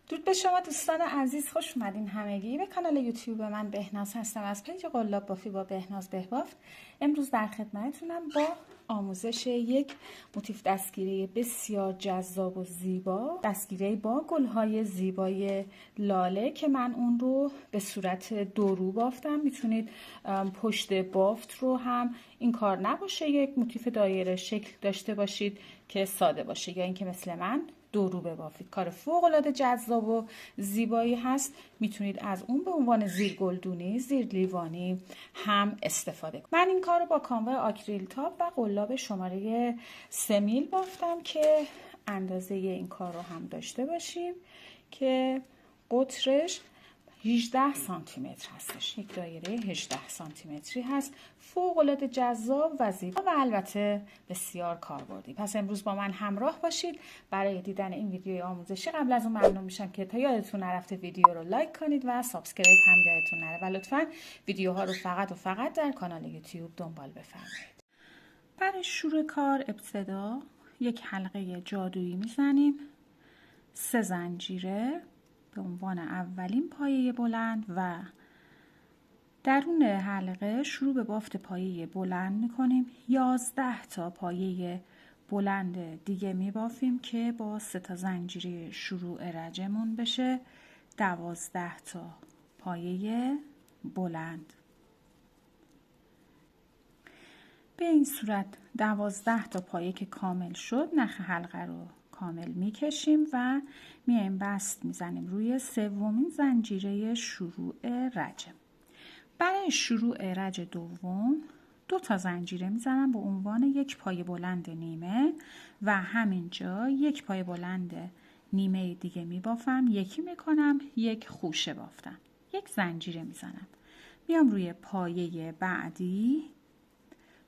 درود به شما دوستان عزیز، خوش اومدین همگی به کانال یوتیوب من. بهناز هستم از پیج قلاب بافی با بهناز بهبافت. امروز در خدمتتونم با آموزش یک موتیف دستگیره بسیار جذاب و زیبا، دستگیره با گلهای زیبای لاله که من اون رو به صورت دورو بافتم. میتونید پشت بافت رو هم این کار نباشه، یک موتیف دایره شکل داشته باشید که ساده باشه، یا اینکه مثل من دورو ببافید. کار فوق العاده جذاب و زیبایی هست. میتونید از اون به عنوان زیر گلدونی، زیر لیوانی هم استفاده کنید. من این کار رو با کانوا آکریل تاب و قلاب شماره 3 میل بافتم که اندازه این کار رو هم داشته باشیم که قطرش 18 سانتی متر هستش. یک دایره 18 سانتی متری هست. فوق العاده جذاب و زیبا و البته بسیار کاربردی. پس امروز با من همراه باشید برای دیدن این ویدیوی آموزشی. قبل از اون ممنون میشم که تا یادتون نرفته ویدیو رو لایک کنید و سابسکرایب هم یادتون نره و لطفاً ویدیوها رو فقط و فقط در کانال یوتیوب دنبال بفرمایید. برای شروع کار ابتدا یک حلقه جادویی میزنیم، 3 زنجیره به عنوان اولین پایه بلند و درون حلقه شروع به بافت پایه بلند میکنیم. 11 تا پایه بلند دیگه میبافیم که با 3 تا زنجیره شروع رجمون بشه 12 تا پایه بلند. به این صورت 12 تا پایه که کامل شد، نخ حلقه رو کامل میکشیم و میایم بست میزنیم روی سومین زنجیره شروع رجم. برای شروع رج دوم 2 تا زنجیره میزنم به عنوان یک پایه بلند نیمه و همینجا یک پایه بلند نیمه دیگه میبافم، یکی میکنم، یک خوشه بافتم، یک زنجیره میزنم، میام روی پایه بعدی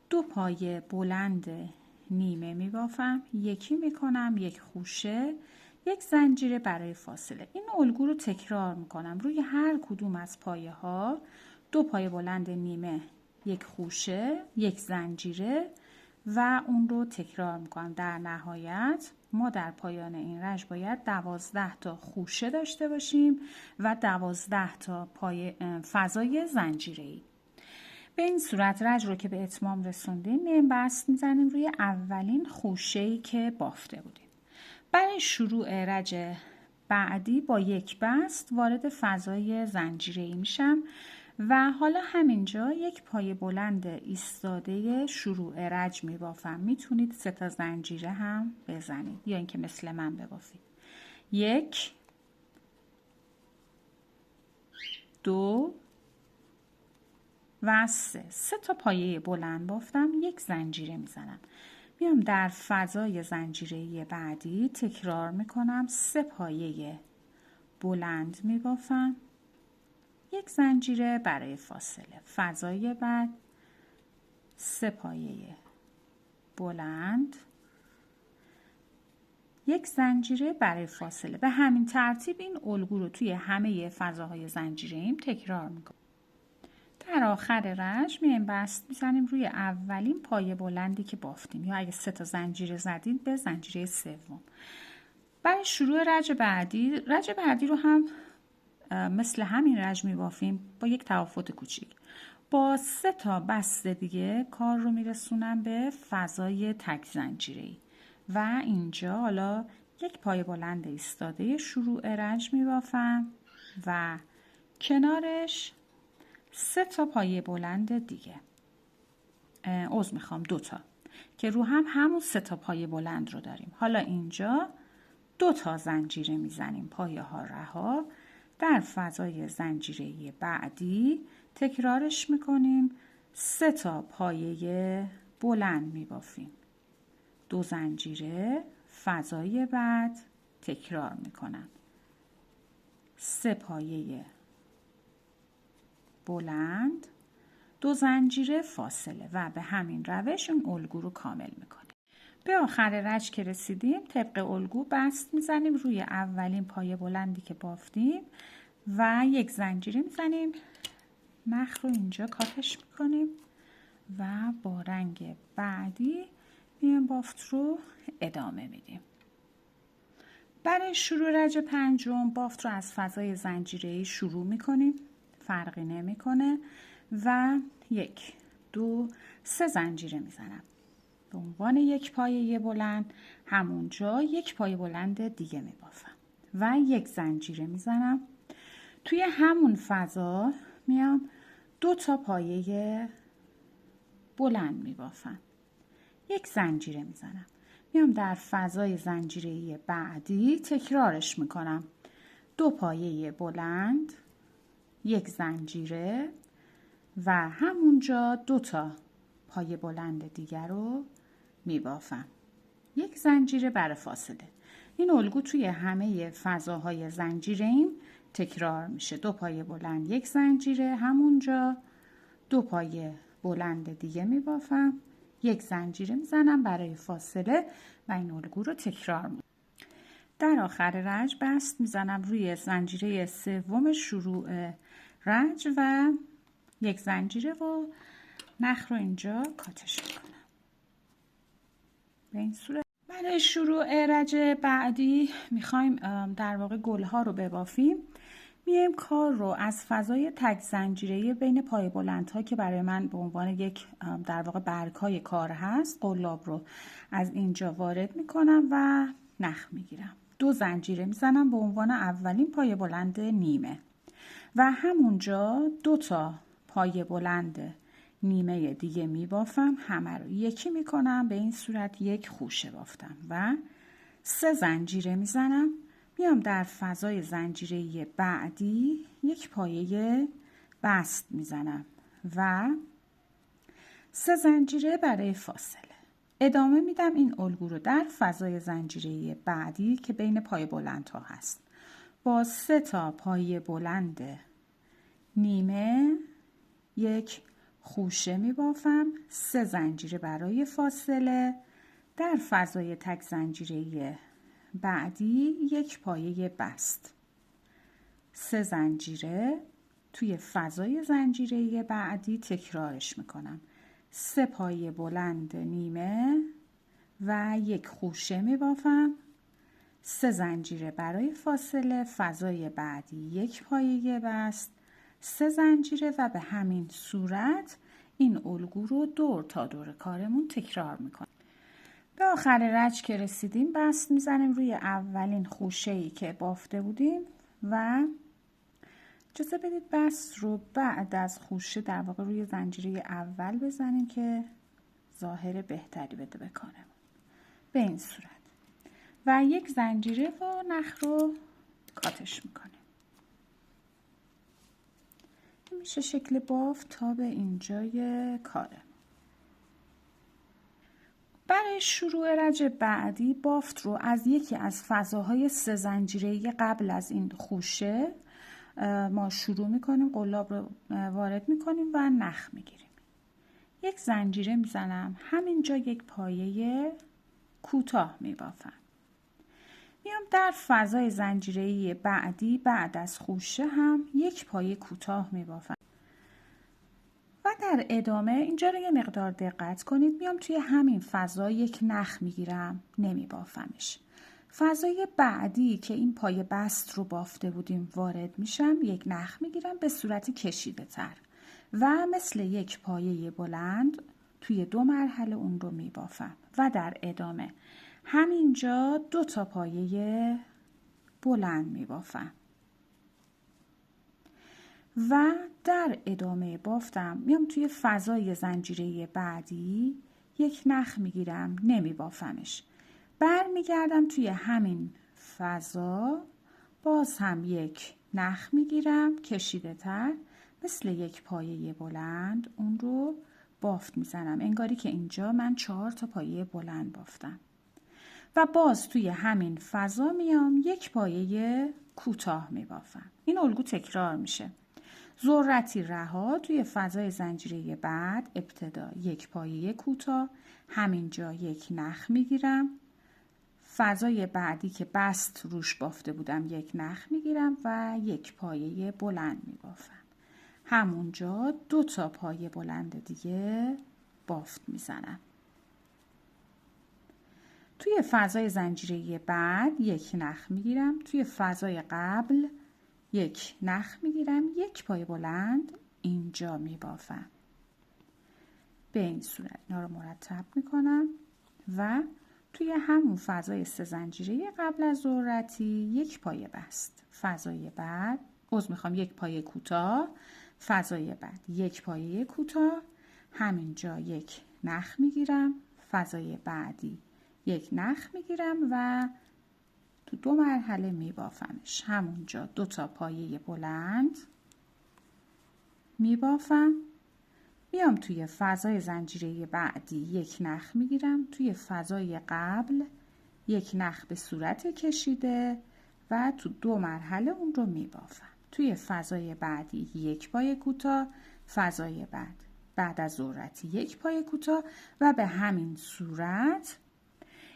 2 پایه بلند نیمه میبافم، یکی میکنم، یک خوشه، یک زنجیره برای فاصله. این الگو رو تکرار میکنم روی هر کدوم از پایه ها 2 پایه بلند نیمه، یک خوشه، یک زنجیره و اون رو تکرار میکنم. در نهایت ما در پایان این رج باید 12 تا خوشه داشته باشیم و 12 تا پایه فضای زنجیره‌ای. به این صورت رج رو که به اتمام رسوندیم میایم بست میزنیم روی اولین خوشه‌ای که بافته بودیم. برای شروع رج بعدی با یک بست وارد فضای زنجیره‌ای میشم و حالا همینجا یک پایه بلند ایستاده شروع رج میبافم. میتونید 3 تا زنجیره هم بزنید یا اینکه مثل من ببافید. 1 2 و 3 تا پایه بلند بافتم، یک زنجیره میزنم، میام در فضای زنجیره‌ای بعدی تکرار میکنم، 3 پایه بلند میبافم، یک زنجیره برای فاصله. فضای بعد 3 پایه بلند، یک زنجیره برای فاصله. به همین ترتیب این الگو رو توی همه فضاهای زنجیره‌ایم تکرار میکنم. در آخر رج میایم بست میزنیم روی اولین پایه بلندی که بافتیم، یا اگه 3 تا زنجیره زدید به زنجیره سوم. برای شروع رج بعدی رو هم مثل همین رج میبافیم با یک تفاوت کوچیک. با 3 تا بست دیگه کار رو میرسونم به فضای تک زنجیره‌ای و اینجا حالا یک پایه بلند ایستاده شروع رج میبافم و کنارش 3 تا پایه بلند دیگه، 2 تا که رو هم همون 3 تا پایه بلند رو داریم. حالا اینجا 2 تا زنجیره میزنیم، پایه ها رها، در فضای زنجیره بعدی تکرارش میکنیم، 3 تا پایه بلند میبافیم، 2 زنجیره، فضای بعد تکرار میکنم، 3 پایه بلند، 2 زنجیره، فاصله و به همین روش اون الگو رو کامل میکنیم. به آخر رج که رسیدیم طبق الگو بست میزنیم روی اولین پایه بلندی که بافتیم و یک زنجیره میزنیم، نخ رو اینجا کاتش میکنیم و با رنگ بعدی این بافت رو ادامه میدیم. برای شروع رج پنجم بافت رو از فضای زنجیره‌ای شروع میکنیم، فرقی نمیکنه و 1 2 3 زنجیره میزنم. به عنوان یک پایه بلند همونجا یک پایه بلند دیگه میبافم و 1 زنجیره میزنم. توی همون فضا میام 2 تا پایه بلند میبافم، 1 زنجیره میزنم. میام در فضای زنجیره‌ای بعدی تکرارش میکنم، 2 پایه بلند، 1 زنجیره و همونجا 2 تا پایه بلند دیگر رو میبافم، 1 زنجیره برای فاصله. این الگو توی همه فضاهای زنجیره‌ایم تکرار میشه، 2 پایه بلند، 1 زنجیره، همونجا 2 پایه بلند دیگه میبافم، 1 زنجیره میزنم برای فاصله و این الگو رو تکرار میکنم. در آخر رج بست میزنم روی زنجیره سوم شروع رج و 1 زنجیره و نخ رو اینجا کاتش میکنم. به این صورت برای شروع رج بعدی میخوایم در واقع گلها رو ببافیم. میایم کار رو از فضای تک زنجیره‌ای بین پای بلندها که برای من به عنوان یک در واقع برگ‌های کار هست، قلاب رو از اینجا وارد میکنم و نخ میگیرم، 2 زنجیره میزنم به عنوان اولین پای بلند نیمه و همونجا 2 تا پای بلند نیمه دیگه میبافم، همه رو یکی میکنم، به این صورت 1 خوشه بافتم و 3 زنجیره میزنم. میام در فضای زنجیره‌ای بعدی 1 پایه بست میزنم و 3 زنجیره برای فاصله. ادامه میدم این الگو رو در فضای زنجیره‌ای بعدی که بین پای بلندها هست، با 3 تا پایه بلند نیمه 1 خوشه میبافم، 3 زنجیره برای فاصله. در فضای تک زنجیره‌ای بعدی 1 پایه بست، 3 زنجیره توی فضای زنجیره‌ای بعدی تکرارش میکنم، 3 پایه بلند نیمه و 1 خوشه میبافم، 3 زنجیره برای فاصله. فضای بعدی 1 پایه بست، 3 زنجیره و به همین صورت این الگو رو دور تا دور کارمون تکرار میکنیم. به آخر رج که رسیدیم بست میزنیم روی اولین خوشه‌ای که بافته بودیم و اجازه بدید بست رو بعد از خوشه در واقع روی زنجیره اول بزنیم که ظاهر بهتری بده به کارمون، به این صورت و 1 زنجیره و نخ رو کاتش میکنیم. میشه شکل بافت تا به اینجای کاره. برای شروع رج بعدی بافت رو از یکی از فضاهای 3 زنجیره‌ای قبل از این خوشه ما شروع میکنیم، قلاب رو وارد میکنیم و نخ میگیریم، 1 زنجیره میزنم، همینجا 1 پایه کوتاه میبافم. میام در فضای زنجیره‌ای بعدی بعد از خوشه هم 1 پایه کوتاه میبافم و در ادامه اینجا رو یه مقدار دقت کنید، میام توی همین فضا 1 نخ میگیرم، نمیبافمش. فضای بعدی که این پایه بست رو بافته بودیم وارد میشم، 1 نخ میگیرم به صورت کشیده تر و مثل 1 پایه بلند توی 2 مرحله اون رو میبافم و در ادامه همینجا 2 تا پایه بلند میبافم و در ادامه بافتم میام توی فضای زنجیره بعدی 1 نخ میگیرم، نمیبافمش، برمیگردم توی همین فضا باز هم 1 نخ میگیرم کشیده تر مثل 1 پایه بلند اون رو بافت میزنم، انگاری که اینجا من 4 تا پایه بلند بافتم و باز توی همین فضا میام 1 پایه کوتاه میبافم. این الگو تکرار میشه، ذرتی رها توی فضای زنجیره بعد ابتدا 1 پایه کوتاه، همینجا 1 نخ میگیرم، فضای بعدی که بست روش بافته بودم 1 نخ میگیرم و 1 پایه بلند میبافم، همونجا 2 تا پایه بلند دیگه بافت میزنم. توی فضای زنجیره بعد یک نخ میگیرم، توی فضای قبل یک نخ میگیرم، یک پای بلند اینجا میبافم. به این صورت اینا رو مرتب میکنم و توی همون فضای 3 زنجیره قبل از ذرتی یک پای بست. فضای بعد یک پای کوتاه، فضای بعد یک پای کوتاه، همینجا یک نخ میگیرم، فضای بعدی یک نخ میگیرم و تو 2 مرحله میبافمش. همونجا 2 تا پایه بلند میبافم، میام توی فضای زنجیره بعدی یک نخ میگیرم، توی فضای قبل یک نخ به صورت کشیده و تو 2 مرحله اون رو میبافم. توی فضای بعدی یک پای کوتاه، فضای بعد از ذرتی یک پای کوتاه و به همین صورت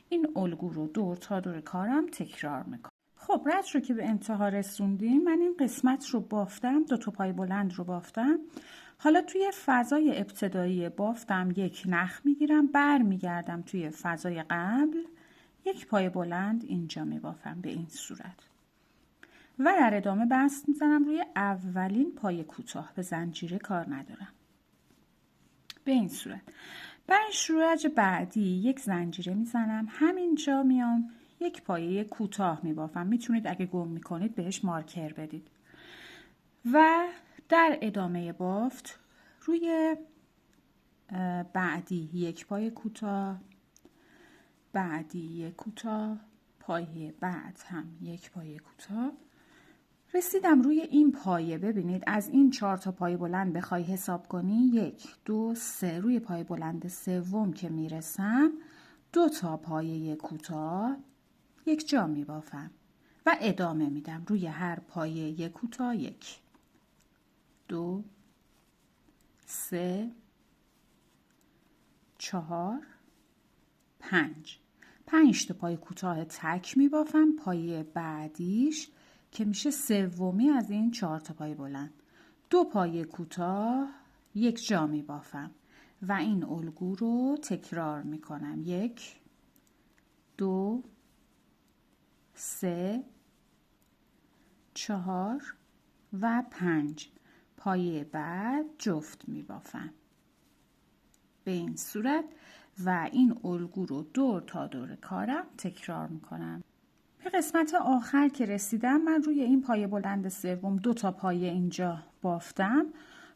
این الگو رو دور تا دور کارم تکرار میکنم. خب رد رو که به انتها رسوندیم، من این قسمت رو بافتم، 2 تا پای بلند رو بافتم. حالا توی فضای ابتدایی بافتم یک نخ میگیرم، برمیگردم توی فضای قبل یک پای بلند اینجا میبافم به این صورت و در ادامه بست میزنم روی اولین پای کوتاه. به زنجیره کار ندارم. به این صورت برای شروع بعدی یک زنجیره میزنم، همینجا میام یک پایه کوتاه میبافم. میتونید اگه گم میکنید بهش مارکر بدید و در ادامه بافت روی بعدی یک پای کوتاه، بعدی یک کوتاه، پایه بعد هم یک پایه کوتاه. رسیدم روی این پایه. ببینید از این 4 تا پای بلند بخوای حساب کنی 1 2 3 روی پای بلند سوم که میرسم 2 تا پایه کوتاه یک جا میبافم و ادامه میدم روی هر پایه کوتاه 1 2 3 4 5 تا پای کوتاه تک میبافم. پایه بعدیش که میشه سومی از این 4 تا پای بلند 2 پایه کوتاه یک جا میبافم و این الگو رو تکرار میکنم. 1 2 3 4 و 5 پایه بعد جفت میبافم به این صورت و این الگو رو دور تا دور کارم تکرار میکنم. به قسمت آخر که رسیدم من روی این پایه بلند سوم 2 تا پایه اینجا بافتم،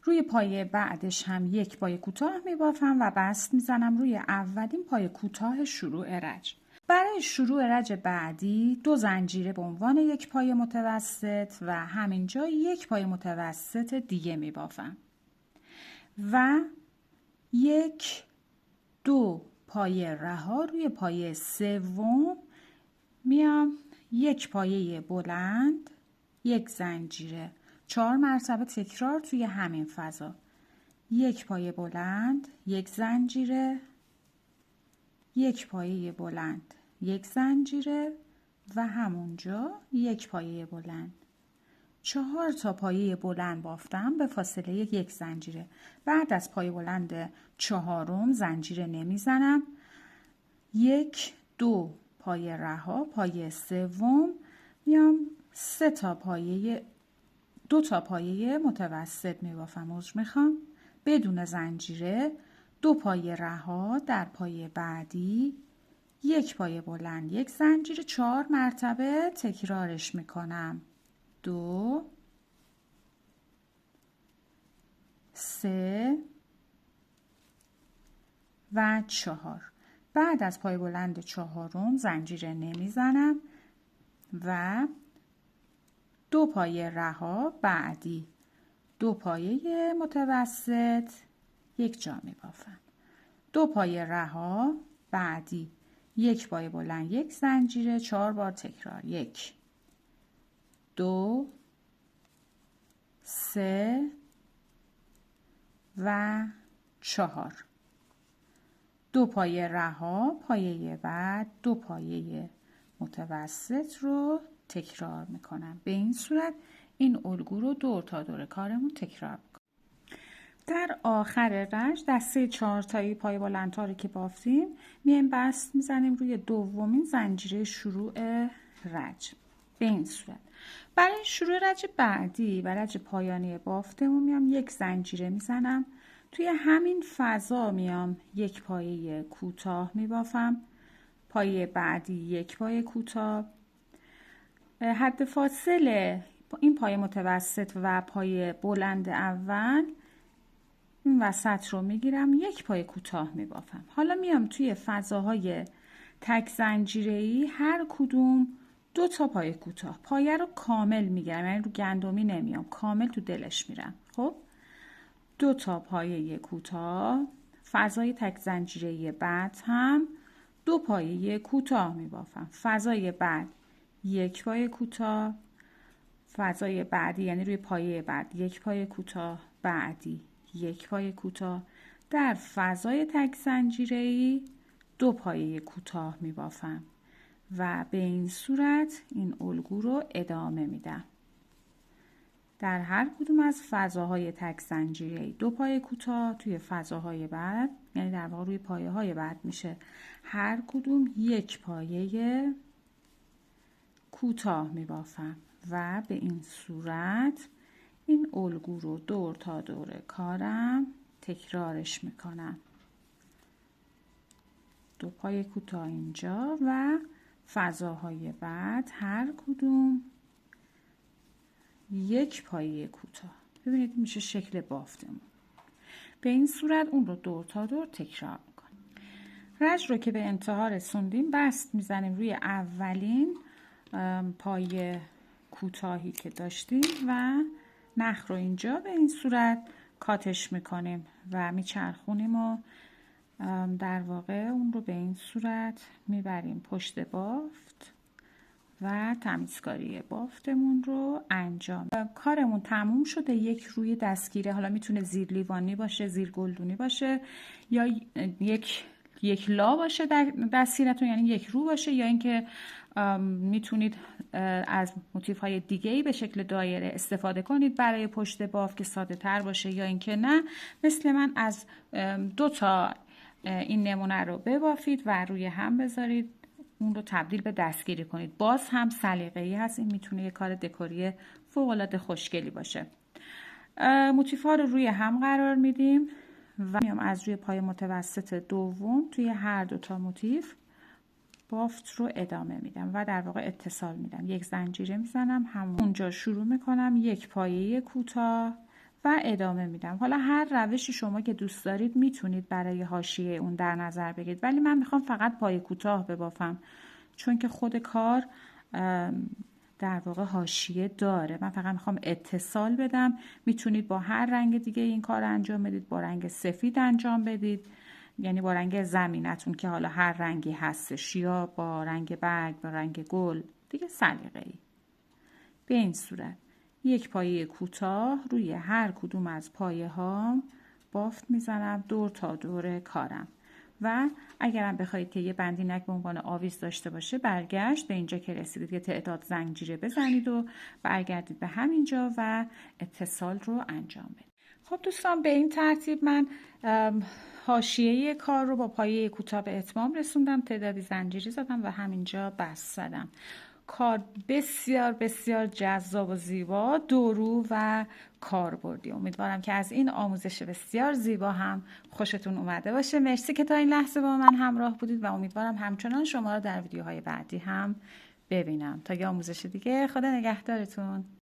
روی پایه بعدش هم یک پایه کوتاه میبافم و بست میزنم روی اولین پایه کوتاه شروع رج. برای شروع رج بعدی 2 زنجیره به عنوان یک پایه متوسط و همینجا یک پایه متوسط دیگه میبافم و 1 2 پایه رها روی پایه سوم میام یک پایه بلند یک زنجیره 4 مرتبه تکرار توی همین فضا. یک پایه بلند یک زنجیره، یک پایه بلند یک زنجیره و همونجا یک پایه بلند. 4 تا پایه بلند بافتم به فاصله یک زنجیره. بعد از پایه بلند 4م زنجیره نمیزنم. 1 2 پایه رها، پایه سوم میام 3 تا پایه 2 تا پایه متوسط میبافم. عذر میخوام. بدون زنجیره 2 پایه رها در پایه بعدی، یک پایه بلند یک زنجیره 4 مرتبه تکرارش میکنم. 2 3 و 4. بعد از پای بلند 4م زنجیره نمیزنم و 2 پایه رها بعدی 2 پایه متوسط یک جا میبافم. 2 پایه رها بعدی یک پایه بلند یک زنجیره 4 بار تکرار. 1 2 3 و 4. 2 پایه رها، پایه بعد 2 پایه متوسط رو تکرار میکنم. به این صورت این الگو رو دور تا دور کارمون تکرار میکنم. در آخر رنج دسته 4 تایی پای بلندها رو که بافتیم میایم بست میزنیم روی دومین زنجیره شروع رنج. به این صورت برای شروع رنج بعدی و رنج پایانی بافتمون میام یک زنجیره میزنم، توی همین فضا میام یک پایه کوتاه میبافم، پایه بعدی یک پایه کوتاه، حد فاصله این پایه متوسط و پایه بلند اول این وسط رو میگیرم، یک پایه کوتاه میبافم. حالا میام توی فضاهای تک زنجیره‌ای هر کدوم 2 تا پایه کوتاه، پایه رو کامل میگیرم، یعنی رو گندمی نمیام، کامل تو دلش میرم. خب 2 تا پایه کوتاه، فضای تک زنجیره‌ای بعد هم 2 پایه کوتاه میبافم، فضای بعد یک پایه کوتاه، فضای بعدی یعنی روی پایه بعد یک پایه کوتاه، بعدی یک پایه کوتاه، در فضای تک زنجیره‌ای 2 پایه کوتاه میبافم و به این صورت این الگو رو ادامه میدم. در هر کدوم از فضاهای تک زنجیره‌ای 2 پایه کوتاه، توی فضاهای بعد یعنی در واقع روی پایه های بعد میشه هر کدوم یک پایه کوتاه میبافم و به این صورت این الگو رو دور تا دور کارم تکرارش میکنم. 2 پایه کوتاه اینجا و فضاهای بعد هر کدوم یک پایه کوتاه. ببینید میشه شکل بافتمون. به این صورت اون رو دور تا دور تکرار میکنیم. رنج رو که به انتها رسوندیم بست میزنیم روی اولین پایه کوتاهی که داشتیم و نخ رو اینجا به این صورت کاتش میکنیم و میچرخونیم و در واقع اون رو به این صورت میبریم پشت بافت و تمیزکاری بافتمون رو انجام. کارمون تموم شده. یک روی دستگیره، حالا میتونه زیر لیوانی باشه، زیر گلدونی باشه یا یک لا باشه در دستگیرتون، یعنی یک رو باشه، یا اینکه میتونید از موتیف های دیگه ای به شکل دایره استفاده کنید برای پشت باف که ساده تر باشه، یا اینکه نه مثل من از 2 تا این نمونه رو ببافید و روی هم بذارید، اون رو تبدیل به دستگیری کنید. باز هم سلیقه‌ای هست، این میتونه یه کار دکوری فوق‌العاده خوشگلی باشه. موتیف ها رو روی هم قرار میدیم و میام از روی پای متوسط دوم توی هر 2 تا موتیف بافت رو ادامه میدم و در واقع اتصال میدم. یک زنجیره میزنم، همونجا شروع میکنم، یک پایه کوتاه و ادامه میدم. حالا هر روشی شما که دوست دارید میتونید برای حاشیه اون در نظر بگیرید، ولی من میخوام فقط پایه کوتاه ببافم چون که خود کار در واقع حاشیه داره. من فقط میخوام اتصال بدم. میتونید با هر رنگ دیگه این کار انجام بدید، با رنگ سفید انجام بدید، یعنی با رنگ زمینتون که حالا هر رنگی هستش، یا با رنگ برگ، با رنگ گل، دیگه سلیقه‌ای. به این صورت یک پایه کوتاه روی هر کدوم از پایه ها بافت میزنم دور تا دور کارم. و اگرم بخواید که یه بندینک به عنوان آویز داشته باشه، برگشت به اینجا که رسیدید یه تعداد زنجیره بزنید و برگردید به همینجا و اتصال رو انجام بدید. خب دوستان، به این ترتیب من حاشیه کار رو با پایه کوتاه به اتمام رسوندم، تعدادی زنجیره زدم و همینجا بست زدم. کار بسیار بسیار جذاب و زیبا، دورو و کاربردی. امیدوارم که از این آموزش بسیار زیبا هم خوشتون اومده باشه. مرسی که تا این لحظه با من همراه بودید و امیدوارم همچنان شما را در ویدیوهای بعدی هم ببینم. تا یه آموزش دیگه، خدا نگهدارتون.